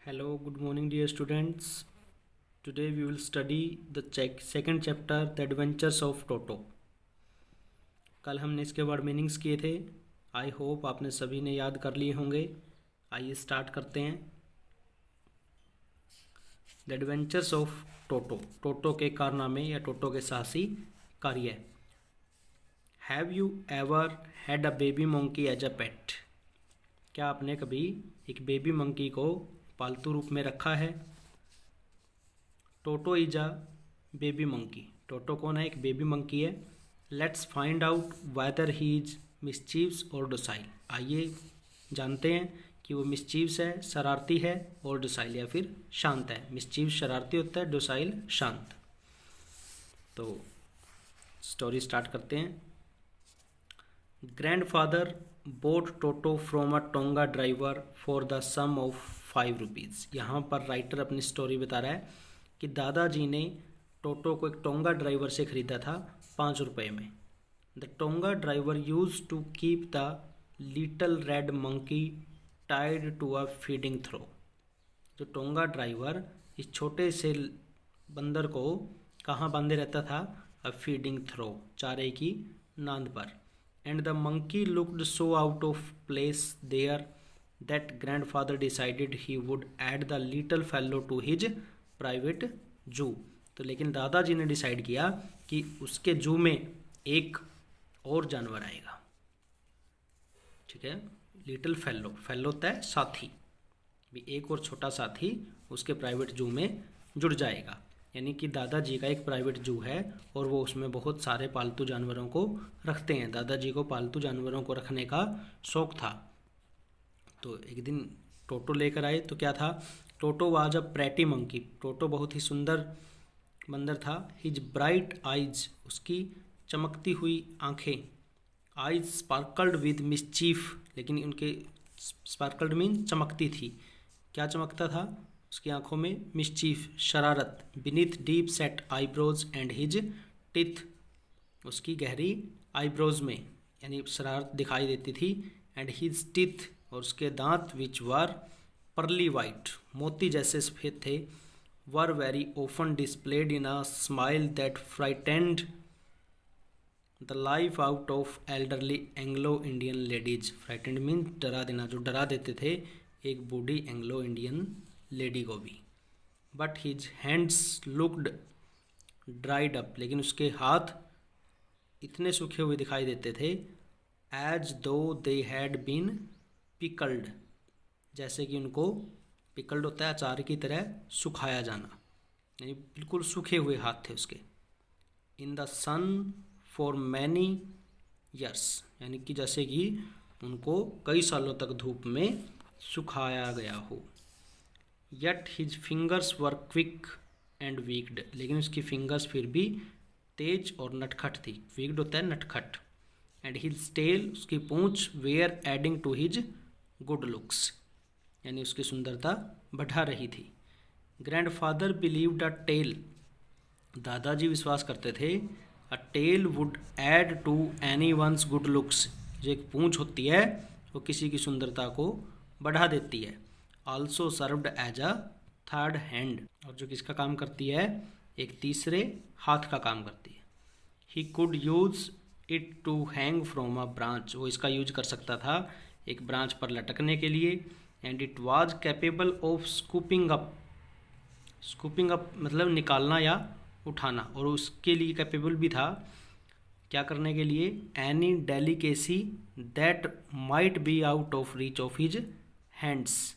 Hello, good morning, dear students. Today we will study the second chapter, The Adventures of Toto. कल हमने इसके word meanings किए थे. I hope आपने सभी ने याद कर लिए होंगे. आइए स्टार्ट करते हैं. The adventures of Toto. Toto के कारनामे या टोटो के साहसी कार्य. Have you ever had a baby monkey as a pet? क्या आपने कभी एक बेबी मंकी को पालतू रूप में रखा है? Toto is a baby monkey. Toto कौन है? एक बेबी मंकी है. Let's find out whether he is mischievous और डोसाइल. आइए जानते हैं कि वो मिस्चीव्स है, शरारती है, और डोसाइल या फिर शांत है. मिस्चीव्स शरारती होता है, डोसाइल शांत. तो स्टोरी स्टार्ट करते हैं. Grandfather bought Toto from a Tonga driver for the sum of 5 rupees. यहाँ पर राइटर अपनी स्टोरी बता रहा है कि दादाजी ने टोटो को एक टोंगा ड्राइवर से ख़रीदा था 5 रुपये में. The tonga driver used to keep the little red monkey tied to a feeding trough. जो टोंगा ड्राइवर इस छोटे से बंदर को कहाँ बांधे रहता था? अ फीडिंग थ्रो, चारे की नांद पर. And the monkey looked so out of place there that grandfather decided he would add the little fellow to his private zoo. तो लेकिन दादाजी ने डिसाइड किया कि उसके जू में एक और जानवर आएगा. ठीक है, लिटिल फेलो. फेलो होता है साथी. भी एक और छोटा साथी उसके प्राइवेट जू में जुड़ जाएगा. यानी कि दादाजी का एक प्राइवेट जू है और वो उसमें बहुत सारे पालतू जानवरों को रखते हैं. दादाजी को पालतू जानवरों को रखने का शौक़ था. तो एक दिन टोटो लेकर आए तो क्या था? Toto was a pretty monkey. Toto बहुत ही सुंदर बंदर था. हिज ब्राइट आइज, उसकी चमकती हुई आँखें. आइज स्पार्कल्ड विद मिस्चीफ, लेकिन उनके स्पार्कल्ड मीन चमकती थी. क्या चमकता था उसकी आंखों में? मिस्चीफ, शरारत. Beneath deep set eyebrows and his teeth, उसकी गहरी आईब्रोज में यानी शरारत दिखाई देती थी. एंड हिज टिथ, और उसके दांत विच वर पर्ली वाइट, मोती जैसे सफ़ेद थे. Were very often displayed in a smile that frightened the life out of elderly Anglo Indian ladies. Frightened mean डरा देना, जो डरा देते थे एक बूढ़ी एंग्लो इंडियन लेडी को भी. But his hands looked dried up, लेकिन उसके हाथ इतने सूखे हुए दिखाई देते थे. एज दो दे हैड बीन पिकल्ड, जैसे कि उनको पिकल्ड होता है अचार की तरह सुखाया जाना, यानी बिल्कुल सूखे हुए हाथ थे उसके. In the sun for many years, यानी कि जैसे कि उनको कई सालों तक धूप में सुखाया गया हो. Yet his fingers were quick and weaked, लेकिन उसकी फिंगर्स फिर भी तेज और नटखट थी. वीक्ड होता है नटखट. एंड his tail, उसकी पूंछ, were adding to his good looks, यानी उसकी सुंदरता बढ़ा रही थी. ग्रैंडफादर बिलीव्ड अ टेल, दादाजी विश्वास करते थे, a tail would add to anyone's good looks, जो एक पूंछ होती है वो किसी की सुंदरता को बढ़ा देती है. Also served as a third hand, और जो किसका काम करती है? एक तीसरे हाथ का काम करती है. He could use it to hang from a branch, वो इसका यूज कर सकता था एक ब्रांच पर लटकने के लिए. And it was capable of scooping up. Scooping up मतलब निकालना या उठाना, और उसके लिए कैपेबल भी था क्या करने के लिए? Any delicacy that might be out of reach of his hands,